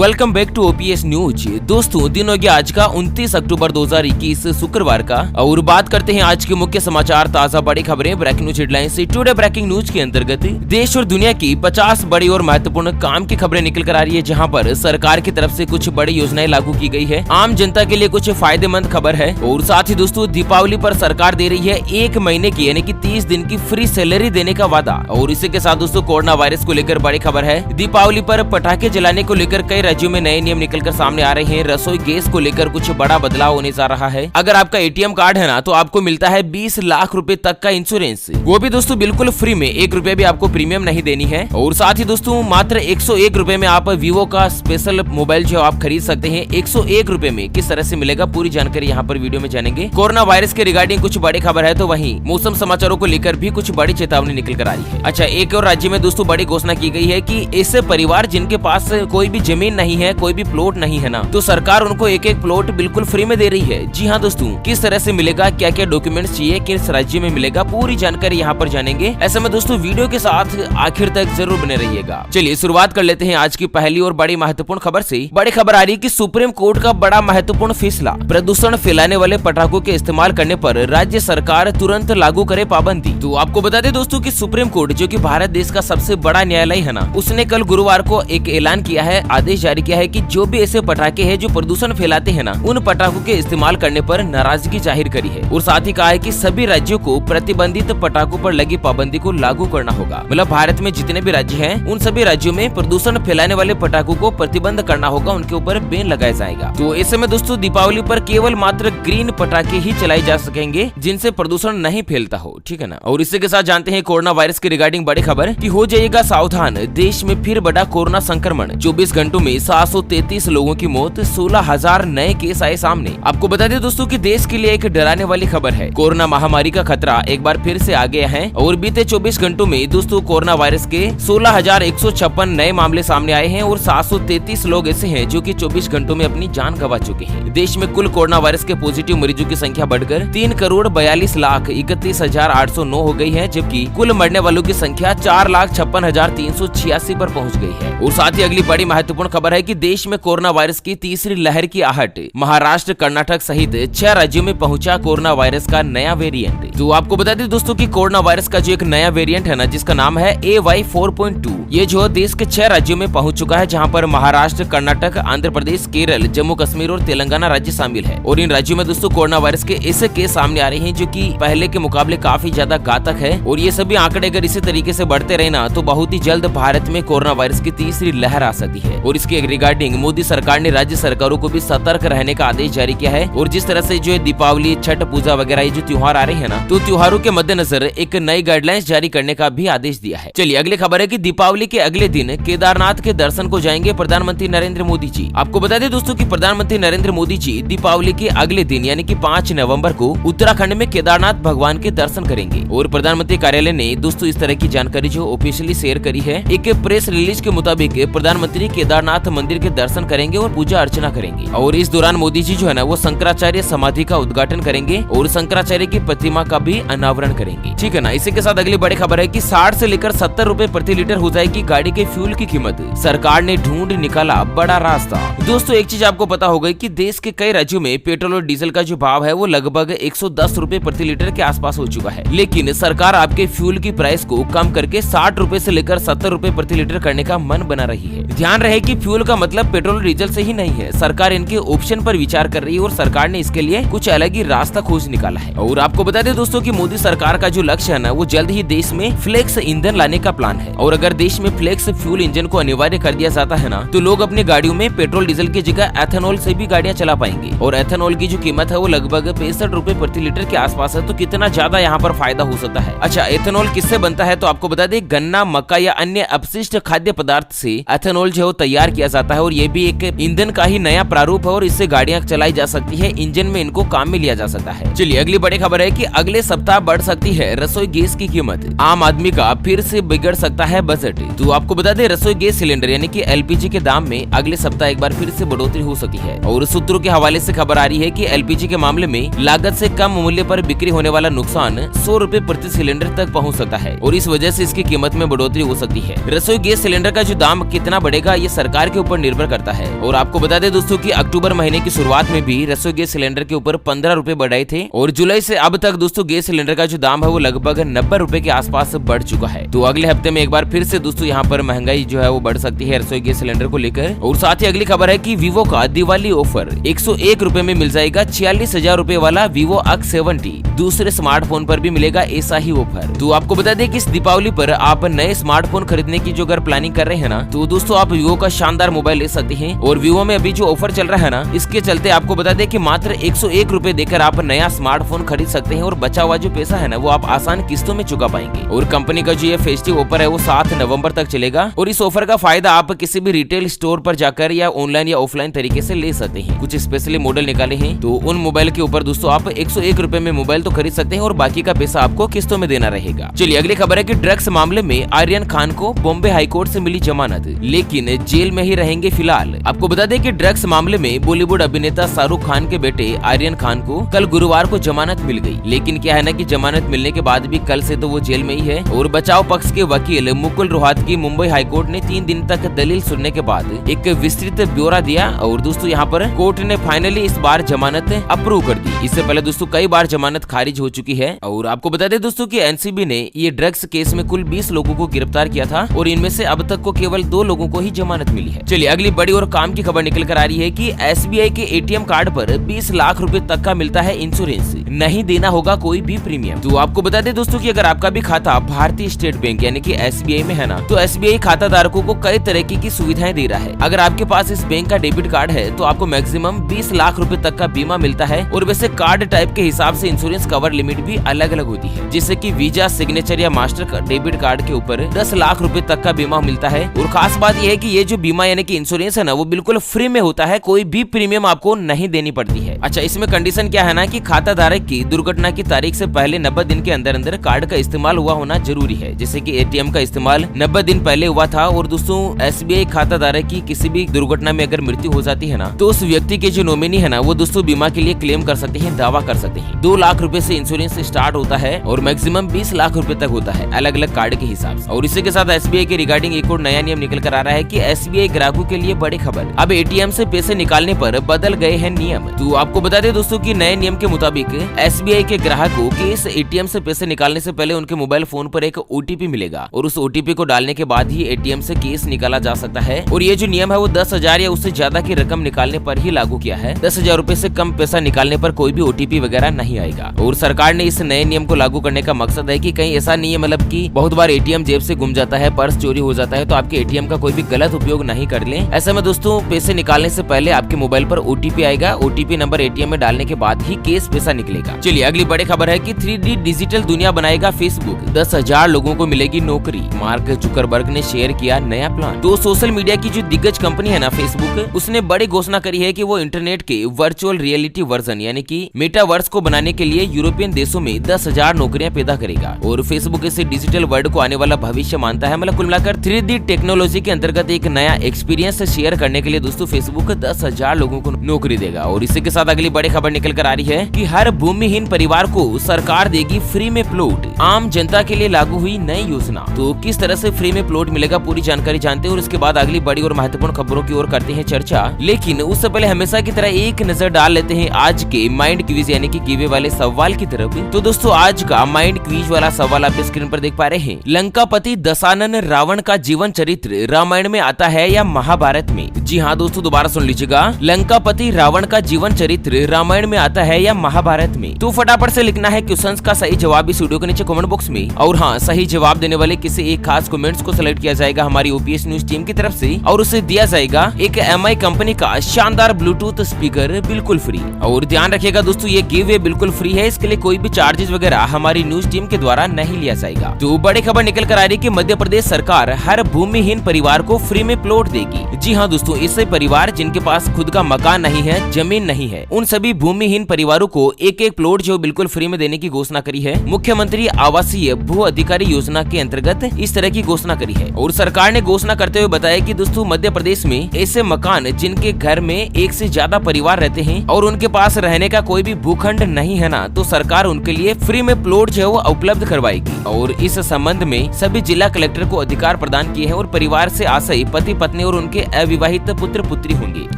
Welcome back to OPS news. दोस्तों दिन हो गया आज का 29 अक्टूबर 2021 शुक्रवार का, और बात करते हैं आज के मुख्य समाचार, ताजा बड़ी खबरें, breaking news headlines. Today breaking news के अंतर्गत देश और दुनिया की 50 बड़ी और महत्वपूर्ण काम की खबरें निकल कर आ रही है, जहां पर सरकार की तरफ से कुछ बड़ी योजनाएं लागू की गई है। आम जनता के लिए कुछ फायदेमंद खबर है। और साथ ही दोस्तों दीपावली पर सरकार दे रही है 1 महीने की यानी कि 30 दिन की फ्री सैलरी देने का वादा। और इसी के साथ दोस्तों कोरोना वायरस को लेकर बड़ी खबर है। दीपावली पर पटाखे जलाने को लेकर कई राज्यों में नए नियम निकलकर सामने आ रहे हैं। रसोई गैस को लेकर कुछ बड़ा बदलाव होने जा रहा है। अगर आपका एटीएम कार्ड है ना, तो आपको मिलता है 20 लाख रुपए तक का इंश्योरेंस, वो भी दोस्तों बिल्कुल फ्री में, 1 रुपए भी आपको प्रीमियम नहीं देनी है। और साथ ही दोस्तों मात्र 101 रुपए में आप वीवो का स्पेशल मोबाइल जो आप खरीद सकते हैं। 101 रुपए में किस तरह से मिलेगा, पूरी जानकारी यहाँ पर वीडियो में जानेंगे। कोरोना वायरस के रिगार्डिंग कुछ बड़ी खबर है, तो वहीं मौसम समाचारों को लेकर भी कुछ बड़ी चेतावनी निकल कर आ रही है। अच्छा, एक और राज्य में दोस्तों बड़ी घोषणा की गई है कि ऐसे परिवार जिनके पास कोई भी जमीन नहीं है, कोई भी प्लॉट नहीं है ना, तो सरकार उनको एक प्लॉट बिल्कुल फ्री में दे रही है। जी हाँ दोस्तों, किस तरह से मिलेगा, क्या क्या डॉक्यूमेंट्स चाहिए, किस राज्य में मिलेगा, पूरी जानकारी यहाँ पर जानेंगे। ऐसे में दोस्तों वीडियो के साथ आखिर तक जरूर बने रहिएगा। चलिए शुरुआत कर लेते हैं आज की पहली और बड़ी महत्वपूर्ण खबर से। बड़ी खबर आ रही है कि सुप्रीम कोर्ट का बड़ा महत्वपूर्ण फैसला, प्रदूषण फैलाने वाले पटाखों के इस्तेमाल करने पर राज्य सरकार तुरंत लागू करे पाबंदी। तो आपको बता दें दोस्तों कि सुप्रीम कोर्ट जो कि भारत देश का सबसे बड़ा न्यायालय है ना, उसने कल गुरुवार को एक ऐलान किया है, आदेश जारी किया है कि जो भी ऐसे पटाखे हैं जो प्रदूषण फैलाते हैं ना, उन पटाखों के इस्तेमाल करने पर नाराजगी जाहिर करी है। और साथ ही कहा है कि सभी राज्यों को प्रतिबंधित पटाखों पर लगी पाबंदी को लागू करना होगा। मतलब भारत में जितने भी राज्य हैं, उन सभी राज्यों में प्रदूषण फैलाने वाले पटाखों को प्रतिबंध करना होगा, उनके ऊपर बैन लगाया जाएगा। तो ऐसे में दोस्तों दीपावली पर केवल मात्र ग्रीन पटाखे ही चलाए जा सकेंगे, जिनसे प्रदूषण नहीं फैलता हो, ठीक है ना। और इसी के साथ जानते हैं कोरोना वायरस के रिगार्डिंग बड़ी खबर कि हो जाइएगा सावधान, देश में फिर बढ़ा कोरोना संक्रमण। 24 घंटों में 733 लोगों की मौत, 16,000 नए केस आए सामने। आपको बता दें दोस्तों कि देश के लिए एक डराने वाली खबर है। कोरोना महामारी का खतरा एक बार फिर से आ गया है। और बीते 24 घंटों में दोस्तों कोरोना वायरस के 16,156 नए मामले सामने आए हैं और 733 लोग ऐसे हैं जो कि 24 घंटों में अपनी जान गंवा चुके हैं। देश में कुल कोरोना वायरस के पॉजिटिव मरीजों की संख्या बढ़कर 3,42,31,809 हो गई है, जबकि कुल मरने वालों की संख्या 4,56,386 पर पहुंच गई है। और साथ ही अगली बड़ी महत्वपूर्ण खबर है कि देश में कोरोना वायरस की तीसरी लहर की आहट, महाराष्ट्र, कर्नाटक सहित 6 राज्यों में पहुंचा कोरोना वायरस का नया वेरिएंट। तो आपको बता दें दोस्तों कि कोरोना वायरस का जो एक नया वेरिएंट है ना, जिसका नाम है AY4.2, ये जो देश के 6 राज्यों में पहुंच चुका है, जहां पर महाराष्ट्र, कर्नाटक, आंध्र प्रदेश, केरल, जम्मू कश्मीर और तेलंगाना राज्य शामिल है। और इन राज्यों में दोस्तों कोरोना वायरस के ऐसे केस सामने आ रहे हैं जो कि पहले के मुकाबले काफी ज्यादा घातक है। और ये सभी आंकड़े अगर इसी तरीके से बढ़ते रहे ना, तो बहुत ही जल्द भारत में कोरोना वायरस की तीसरी लहर आ सकती है। और इसके रिगार्डिंग मोदी सरकार ने राज्य सरकारों को भी सतर्क रहने का आदेश जारी किया है। और जिस तरह से जो दीपावली, छठ पूजा वगैरह ये जो त्योहार आ रहे हैं ना, तो त्योहारों के मद्देनजर एक नई गाइडलाइंस जारी करने का भी आदेश दिया है। चलिए अगली खबर है कि दीपावली के अगले दिन केदारनाथ के दर्शन को जाएंगे प्रधानमंत्री नरेंद्र मोदी जी। आपको बता दें दोस्तों कि प्रधानमंत्री नरेंद्र मोदी जी दीपावली के अगले दिन यानी कि 5 नवंबर को उत्तराखंड में केदारनाथ भगवान के दर्शन करेंगे। और प्रधानमंत्री कार्यालय ने दोस्तों इस तरह की जानकारी जो ऑफिशियली शेयर करी है। एक प्रेस रिलीज के मुताबिक प्रधानमंत्री केदारनाथ मंदिर के दर्शन करेंगे और पूजा अर्चना करेंगे। और इस दौरान मोदी जी जो है ना, वो शंकराचार्य समाधि का उद्घाटन करेंगे और शंकराचार्य की प्रतिमा का भी अनावरण करेंगे, ठीक है ना। इसी के साथ अगली बड़ी खबर है कि 60 से लेकर 70 रुपए प्रति लीटर हो जाएगी गाड़ी के फ्यूल की कीमत। सरकार ने ढूंढ निकाला बड़ा रास्ता। दोस्तों एक चीज आपको पता होगा कि देश के कई राज्यों में पेट्रोल और डीजल का जो भाव है वो लगभग 110 रुपए प्रति लीटर के आसपास हो चुका है। लेकिन सरकार आपके फ्यूल की प्राइस को कम करके 60 रुपए से लेकर 70 रुपए प्रति लीटर करने का मन बना रही है। ध्यान रहे कि फ्यूल का मतलब पेट्रोल और डीजल से ही नहीं है, सरकार इनके ऑप्शन पर विचार कर रही है और सरकार ने इसके लिए कुछ अलग ही रास्ता खोज निकाला है। और आपको बता दें दोस्तों कि मोदी सरकार का जो लक्ष्य है ना, वो जल्द ही देश में फ्लेक्स ईंधन लाने का प्लान है। और अगर देश में फ्लेक्स फ्यूल इंजन को अनिवार्य कर दिया जाता है ना, तो लोग अपनी गाड़ियों में पेट्रोल डीजल की जगह एथेनॉल से भी गाड़ियां चला पाएंगे। और एथेनॉल की जो कीमत है वो लगभग 65 रुपए प्रति लीटर के आसपास है। तो कितना ज्यादा यहाँ पर फायदा हो सकता है। अच्छा, एथेनॉल किससे बनता है, तो आपको बता दें गन्ना, मक्का या अन्य अपशिष्ट खाद्य पदार्थ से एथेनॉल जो तैयार किया जाता है। और ये भी एक ईंधन का ही नया प्रारूप है और इससे गाड़ियां चलाई जा सकती है, इंजन में इनको काम में लिया जा सकता है। चलिए अगली बड़ी खबर है कि अगले सप्ताह बढ़ सकती है रसोई गैस की कीमत, आम आदमी का फिर से बिगड़ सकता है बजट। तो आपको बता दें रसोई गैस सिलेंडर यानी कि एलपीजी के दाम में अगले सप्ताह एक बार फिर से बढ़ोतरी हो सकती है। और सूत्रों के हवाले से खबर आ रही है कि एलपीजी के मामले में लागत से कम मूल्य पर बिक्री होने वाला नुकसान 100 रुपए प्रति सिलेंडर तक पहुंच सकता है और इस वजह से इसकी कीमत में बढ़ोतरी हो सकती है। रसोई गैस सिलेंडर का जो दाम कितना बढ़ेगा ये सरकार के ऊपर निर्भर करता है। और आपको बता दें दोस्तों कि अक्टूबर महीने की शुरुआत में भी रसोई गैस सिलेंडर के ऊपर 15 रुपए बढ़ाए थे और जुलाई से अब तक दोस्तों गैस सिलेंडर का जो दाम है वो लगभग 90 रुपए के आसपास बढ़ चुका है। तो अगले हफ्ते में एक बार फिर से दोस्तों यहाँ पर महंगाई जो है वो बढ़ सकती है रसोई गैस सिलेंडर को लेकर। और साथ ही अगली खबर है कि वीवो का दिवाली ऑफर 101 रुपए में मिल जाएगा 46,000 रुपए वाला वीवो X70। दूसरे स्मार्टफोन पर भी मिलेगा ऐसा ही ऑफर। तो आपको बता दें कि इस दीपावली पर आप नए स्मार्टफोन खरीदने की जो अगर प्लानिंग कर रहे हैं ना, तो दोस्तों आप वीवो का शानदार मोबाइल ले सकते हैं। और वीवो में अभी जो ऑफर चल रहा है ना, इसके चलते आपको बता दें कि मात्र 101 रुपए देकर आप नया स्मार्टफोन खरीद सकते हैं और बचा हुआ जो पैसा है ना वो आप आसान किस्तों में चुका पाएंगे। और कंपनी का जो ये फेस्टिव ऑफर है वो 7 नवंबर तक चलेगा और इस ऑफर का फायदा आप किसी भी रिटेल स्टोर पर जाकर या ऑनलाइन या ऑफलाइन तरीके से ले सकते हैं। कुछ स्पेशली मॉडल निकाले हैं तो उन मोबाइल के ऊपर दोस्तों आप 101 रुपए में मोबाइल तो खरीद सकते हैं और बाकी का पैसा आपको किस्तों में देना रहेगा। चलिए अगली खबर है कि ड्रग्स मामले में आर्यन खान को बॉम्बे हाईकोर्ट से मिली जमानत, लेकिन जेल में ही रहेंगे फिलहाल। आपको बता दें कि ड्रग्स मामले में बॉलीवुड अभिनेता शाहरुख खान के बेटे आर्यन खान को कल गुरुवार को जमानत मिल गई। लेकिन क्या है ना कि जमानत मिलने के बाद भी कल से तो वो जेल में ही है। और बचाव पक्ष के वकील मुकुल रोहतगी मुंबई हाईकोर्ट ने 3 दिन तक दलील सुनने के बाद एक विस्तृत ब्यौरा दिया और दोस्तों यहाँ पर कोर्ट ने फाइनली इस बार जमानत अप्रूव कर दी। इससे पहले दोस्तों कई बार जमानत खारिज हो चुकी है। और आपको बता दें दोस्तों कि एनसीबी ने ये ड्रग्स केस में कुल 20 लोगों को गिरफ्तार किया था और इनमें से अब तक को केवल 2 लोगों को ही जमानत मिली है। चलिए अगली बड़ी और काम की खबर निकल कर आ रही है कि एसबीआई के एटीएम कार्ड पर 20 लाख रुपए तक का मिलता है इंश्योरेंस, नहीं देना होगा कोई भी प्रीमियम। तो आपको बता दें दोस्तों कि अगर आपका भी खाता भारतीय स्टेट बैंक यानी कि एसबीआई में है ना, तो एसबीआई खाता धारकों को कई तरह की सुविधाएं दे रहा है। अगर आपके पास इस बैंक का डेबिट कार्ड है तो आपको मैक्सिमम 20 लाख रुपए तक का बीमा मिलता है। और वैसे कार्ड टाइप के हिसाब से इंश्योरेंस कवर लिमिट भी अलग अलग होती है, जैसे कि वीजा, सिग्नेचर या मास्टर डेबिट कार्ड के ऊपर 10 लाख रुपए तक का बीमा मिलता है। और खास बात यह है कि ये जो बीमा यानी कि इंश्योरेंस है ना वो बिल्कुल फ्री में होता है, कोई भी प्रीमियम आपको नहीं देनी पड़ती है। अच्छा, इसमें कंडीशन क्या है ना कि खाता धारक की दुर्घटना की तारीख से पहले 90 दिन के अंदर अंदर कार्ड का इस्तेमाल हुआ होना जरूरी है। जैसे कि एटीएम का इस्तेमाल 90 दिन पहले हुआ था। और दोस्तों एसबीआई खाता धारक की किसी भी दुर्घटना में अगर मृत्यु हो जाती है ना, तो उस व्यक्ति के जो नॉमिनी है ना वो दोस्तों बीमा के लिए क्लेम कर सकते हैं, दावा कर सकते हैं। 2 लाख रुपए से इंश्योरेंस स्टार्ट होता है और मैक्सिमम 20 लाख रुपए तक होता है अलग अलग कार्ड के हिसाब से। और इसी के साथ एसबीआई के रिगार्डिंग एक और नया नियम निकल कर आ रहा है कि एसबीआई ग्राहकों के लिए बड़ी खबर, अब एटीएम से पैसे निकालने पर बदल गए हैं नियम। तो आपको बता दें दोस्तों कि नए नियम के मुताबिक एसबीआई के ग्राहकों के इस एटीएम से पैसे निकालने से पहले उनके मोबाइल फोन पर एक ओटीपी मिलेगा और उस ओटीपी को डालने के बाद ही एटीएम से कैश निकाला जा सकता है। और ये जो नियम है वो 10,000 या उससे ज्यादा की रकम निकालने पर ही लागू किया है। 10,000 रुपए से कम पैसा निकालने पर कोई भी ओटीपी वगैरह नहीं आएगा। और सरकार ने इस नए नियम को लागू करने का मकसद है कि कहीं ऐसा नहीं है मतलब कि बहुत बार एटीएम जेब से गुम जाता है, पर्स चोरी हो जाता है, तो आपके एटीएम का कोई भी गलत उपयोग नहीं कर ले। ऐसे में दोस्तों पैसे निकालने से पहले आपके मोबाइल पर ओटीपी आएगा, ओटीपी नंबर एटीएम में डालने के बाद ही कैश पैसा निकलेगा। चलिए अगली बड़ी खबर है कि 3D डिजिटल दुनिया बनाएगा फेसबुक, 10,000 लोगों को मिलेगी नौकरी, मार्क जुकरबर्ग ने शेयर किया नया प्लान। तो सोशल मीडिया की जो दिग्गज कंपनी है ना फेसबुक, उसने बड़ी घोषणा करी है कि वो इंटरनेट के वर्चुअल रियलिटी वर्जन यानी कि मेटावर्स को बनाने के लिए यूरोपियन देशों में 10,000 नौकरियां पैदा करेगा। और फेसबुक इसे डिजिटल वर्ल्ड को आने वाला भविष्य मानता है। मतलब कुल मिलाकर 3D टेक्नोलॉजी के अंतर्गत एक नया एक्सपीरियंस शेयर करने के लिए दोस्तों फेसबुक 10,000 लोगों को नौकरी देगा। और इसी के साथ अगली बड़ी खबर निकल कर आ रही है कि हर भूमिहीन परिवार को सरकार देगी फ्री में प्लॉट, आम जनता के लिए लागू हुई नई योजना। तो किस तरह से फ्री में प्लॉट मिलेगा पूरी जानकारी जानते हैं और इसके बाद अगली बड़ी और महत्वपूर्ण खबरों की ओर करते हैं चर्चा। लेकिन उससे पहले हमेशा की तरह एक नजर डाल लेते हैं आज के माइंड क्विज यानी कि गिवे वाले सवाल की तरफ। तो दोस्तों आज का माइंड क्विज वाला सवाल आप स्क्रीन पर देख पा रहे हैं। लंकापति दशानन रावण का जीवन चरित्र रामायण में आता है या महाभारत में? जी हाँ दोस्तों, दोबारा सुन लीजिएगा, लंकापति रावण का जीवन चरित्र रामायण में आता है या महाभारत में? तो फटाफट से लिखना है क्वेश्चंस का सही जवाब इस वीडियो के नीचे कमेंट बॉक्स में। और हाँ, सही जवाब देने वाले किसी एक खास कमेंट्स को सिलेक्ट किया जाएगा हमारी ओपीएस न्यूज टीम की तरफ से और उसे दिया जाएगा एक एमआई कंपनी का शानदार ब्लूटूथ स्पीकर बिल्कुल फ्री। और ध्यान रखिएगा दोस्तों, ये गिव अवे बिल्कुल फ्री है, इसके लिए कोई भी चार्जेस वगैरह हमारी न्यूज टीम के द्वारा नहीं लिया जाएगा। तो बड़ी खबर निकल कर आ रही है कि मध्य प्रदेश सरकार हर भूमिहीन परिवार को फ्री में प्लॉट देगी। जी हाँ दोस्तों, इससे परिवार जिनके पास खुद का मकान नहीं है, जमीन नहीं है, उन सभी भूमिहीन परिवारों को एक एक प्लॉट जो बिल्कुल फ्री में देने की घोषणा करी है। मुख्यमंत्री आवासीय भू अधिकारी योजना के अंतर्गत इस तरह की घोषणा करी है। और सरकार ने घोषणा करते हुए बताया कि दोस्तों मध्य प्रदेश में ऐसे मकान जिनके घर में एक से ज्यादा परिवार रहते हैं और उनके पास रहने का कोई भी भूखंड नहीं है ना, तो सरकार उनके लिए फ्री में प्लॉट जो है वो उपलब्ध करवाएगी। और इस संबंध में सभी जिला कलेक्टर को अधिकार प्रदान किए हैं और परिवार से आशय पति पत्नी पत्नी और उनके अविवाहित पुत्र पुत्री होंगे।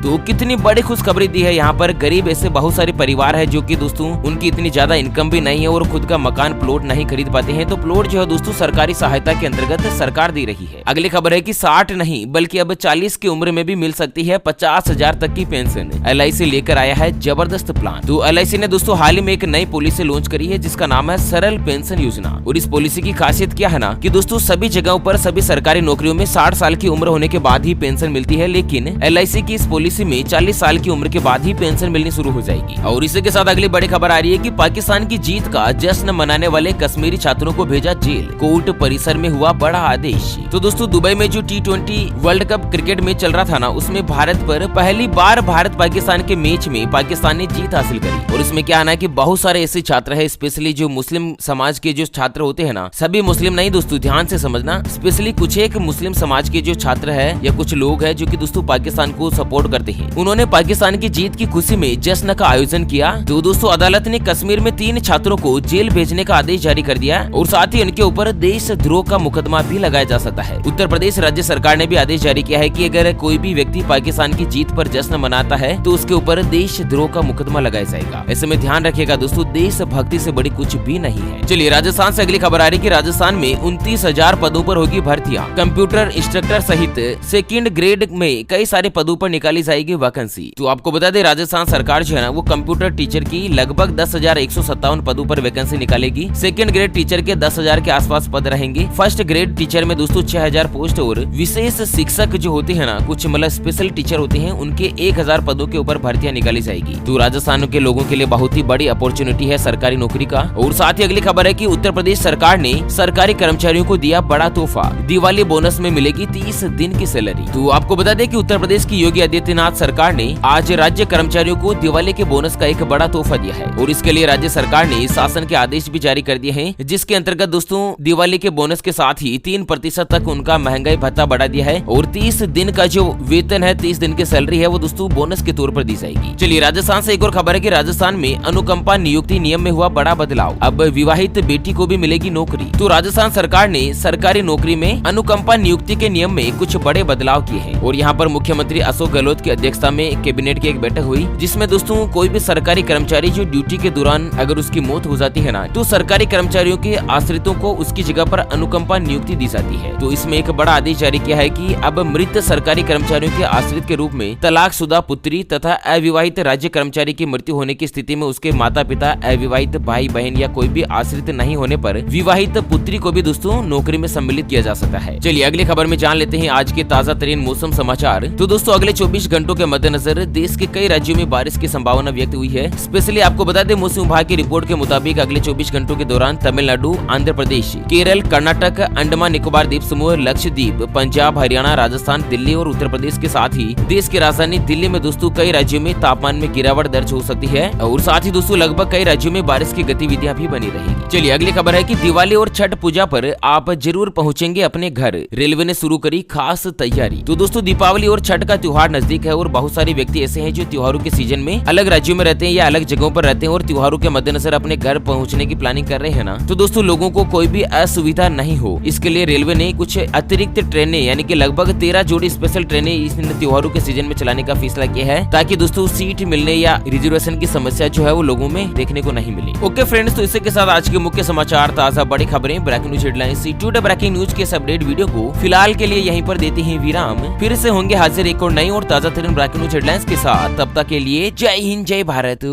तो कितनी बड़ी खुशखबरी दी है यहाँ पर। गरीब ऐसे बहुत सारे परिवार है जो कि दोस्तों उनकी इतनी ज्यादा इनकम भी नहीं है और खुद का मकान प्लॉट नहीं खरीद पाते हैं, तो प्लॉट जो है दोस्तों सरकारी सहायता के अंतर्गत सरकार दे रही है। अगली खबर है कि 60 नहीं बल्कि अब 40 की उम्र में भी मिल सकती है 50,000 तक की पेंशन। LIC लेकर आया है जबरदस्त प्लान। तो LIC ने दोस्तों हाल ही में एक नई पॉलिसी लॉन्च करी है जिसका नाम है सरल पेंशन योजना। और इस पॉलिसी की खासियत क्या है ना कि दोस्तों सभी जगहों पर सभी सरकारी नौकरियों में 60 साल की उम्र होने के बाद ही पेंशन मिलती है, लेकिन LIC की इस पॉलिसी में 40 साल की उम्र के बाद ही पेंशन मिलनी शुरू हो जाएगी। और इसी के साथ अगली बड़ी खबर आ रही है कि पाकिस्तान की जीत का जश्न मनाने वाले कश्मीरी छात्रों को भेजा जेल। कोर्ट परिसर में हुआ बड़ा आदेश। तो दोस्तों दुबई में जो T20 world cup cricket match चल रहा था ना, उसमें भारत पर पहली बार भारत पाकिस्तान के मैच में पाकिस्तान ने जीत हासिल करी। और इसमें क्या है ना कि बहुत सारे ऐसे छात्र है, स्पेशली जो मुस्लिम समाज के जो छात्र होते हैं ना, सभी मुस्लिम नहीं दोस्तों, ध्यान से समझना, स्पेशली कुछ एक मुस्लिम समाज के जो छात्र है या कुछ लोग है जो कि दोस्तों पाकिस्तान को सपोर्ट करते हैं, उन्होंने पाकिस्तान की जीत की खुशी में जश्न का आयोजन किया। तो दोस्तों अदालत ने कश्मीर में 3 छात्रों को जेल भेजने का आदेश जारी कर दिया और साथ ही उनके ऊपर देशद्रोह का मुकदमा भी लगाया जा सकता है। उत्तर प्रदेश राज्य सरकार ने भी आदेश जारी किया है कि अगर कोई भी व्यक्ति पाकिस्तान की जीत पर जश्न मनाता है तो उसके ऊपर देशद्रोह का मुकदमा लगाया जाएगा। ऐसे में ध्यान रखिएगा दोस्तों, देशभक्ति से बड़ी कुछ भी नहीं है। चलिए राजस्थान से अगली खबर आ रही है कि राजस्थान में 29,000 पदों पर होगी भर्तियां। कंप्यूटर इंस्ट्रक्टर सहित सेकंड ग्रेड में कई सारे पदों पर निकाली जाएगी वैकेंसी। तो आपको बता दें राजस्थान सरकार जो है ना वो कंप्यूटर टीचर की लगभग 10,157 पदों पर वैकेंसी निकालेगी। सेकंड ग्रेड टीचर के 10,000 के आसपास पद रहेंगे। फर्स्ट ग्रेड टीचर में दोस्तों 6,000 पोस्ट और विशेष शिक्षक जो होते हैं ना, कुछ मतलब स्पेशल टीचर होते हैं, उनके 1,000 पदों के ऊपर भर्तियां निकाली जाएगी। तो राजस्थान के लोगों के लिए बहुत ही बड़ी अपॉर्चुनिटी है सरकारी नौकरी का। और साथ ही अगली खबर है कि उत्तर प्रदेश सरकार ने सरकारी कर्मचारियों को दिया बड़ा तोहफा। दिवाली बोनस में मिलेगी 30 दिन की सैलरी। तो आपको बता दें कि उत्तर प्रदेश की योगी आदित्यनाथ सरकार ने आज राज्य कर्मचारियों को दिवाली के बोनस का एक बड़ा तोहफा दिया है। और इसके लिए राज्य सरकार ने शासन के आदेश भी जारी कर दिए हैं, जिसके अंतर्गत दोस्तों दिवाली के बोनस के साथ ही 3% तक उनका महंगाई भत्ता बढ़ा दिया है। और 30 दिन का जो वेतन है, 30 दिन की सैलरी है, वो दोस्तों बोनस के तौर पर दी जाएगी। चलिए राजस्थान से एक और खबर है कि राजस्थान में अनुकंपा नियुक्ति नियम में हुआ बड़ा बदलाव। अब विवाहित बेटी को भी मिलेगी नौकरी। तो राजस्थान सरकार ने सरकारी नौकरी में अनुकंपा नियुक्ति के नियम में कुछ बड़े बदलाव किए हैं। और यहाँ पर मुख्यमंत्री अशोक गहलोत की अध्यक्षता में कैबिनेट की एक बैठक हुई, जिसमें दोस्तों कोई भी सरकारी कर्मचारी जो ड्यूटी के दौरान अगर उसकी मौत हो जाती है ना, तो सरकारी कर्मचारियों के आश्रितों को उसकी जगह पर अनुकंपा नियुक्ति दी जाती है। तो इसमें एक बड़ा आदेश जारी किया है कि अब मृत सरकारी कर्मचारियों के आश्रित के रूप में तलाकशुदा पुत्री तथा अविवाहित राज्य कर्मचारी की मृत्यु होने की स्थिति में उसके माता पिता, अविवाहित भाई बहन या कोई भी आश्रित नहीं होने पर विवाहित पुत्री को भी दोस्तों नौकरी में सम्मिलित किया जा सकता है। चलिए अगली खबर में जान लेते हैं आज के ताजा तरीन मौसम समाचार। तो दोस्तों अगले 24 घंटों के मद्देनजर देश के कई राज्यों में बारिश की संभावना व्यक्त हुई है। स्पेशली आपको बता दें मौसम विभाग की रिपोर्ट के मुताबिक अगले 24 घंटों के दौरान तमिलनाडु, आंध्र प्रदेश, केरल, कर्नाटक, अंडमान निकोबार द्वीप समूह, लक्षद्वीप, पंजाब, हरियाणा, राजस्थान, दिल्ली और उत्तर प्रदेश के साथ ही देश की राजधानी दिल्ली में दोस्तों कई राज्यों में तापमान में गिरावट दर्ज हो सकती है। और साथ ही दोस्तों लगभग कई राज्यों में बारिश की गतिविधियां भी बनी रहेगी। चलिए अगली खबर है कि दिवाली और छठ पूजा पर आप जरूर पहुंचेंगे अपने घर। रेलवे ने शुरू करी खास तैयारी। तो दोस्तों दीपावली और छठ का त्योहार नजदीक है और बहुत सारे व्यक्ति ऐसे हैं जो त्योहारों के सीजन में अलग राज्यों में रहते हैं या अलग जगहों पर रहते हैं और त्योहारों के मद्देनजर अपने घर पहुंचने की प्लानिंग कर रहे हैं ना। तो दोस्तों लोगों को कोई भी असुविधा नहीं हो, इसके लिए रेलवे ने कुछ अतिरिक्त ट्रेनें यानी कि लगभग 13 जोड़ी स्पेशल ट्रेनें इस त्योहारों के सीजन में चलाने का फैसला किया है, ताकि दोस्तों सीट मिलने या रिजर्वेशन की समस्या जो है वो लोगों में देखने को नहीं मिली। ओके फ्रेंड्स, तो इसी के साथ आज के मुख्य समाचार, ताजा बड़ी खबरें, breaking news headlines, today breaking news के अपडेट वीडियो को फिलहाल के लिए यहीं पर देते हैं विराम। फिर से होंगे हाजिर एक और नई और ताजा तरीन ब्रेकिंग न्यूज हेडलाइंस के साथ। तब तक के लिए जय हिंद, जय भारत।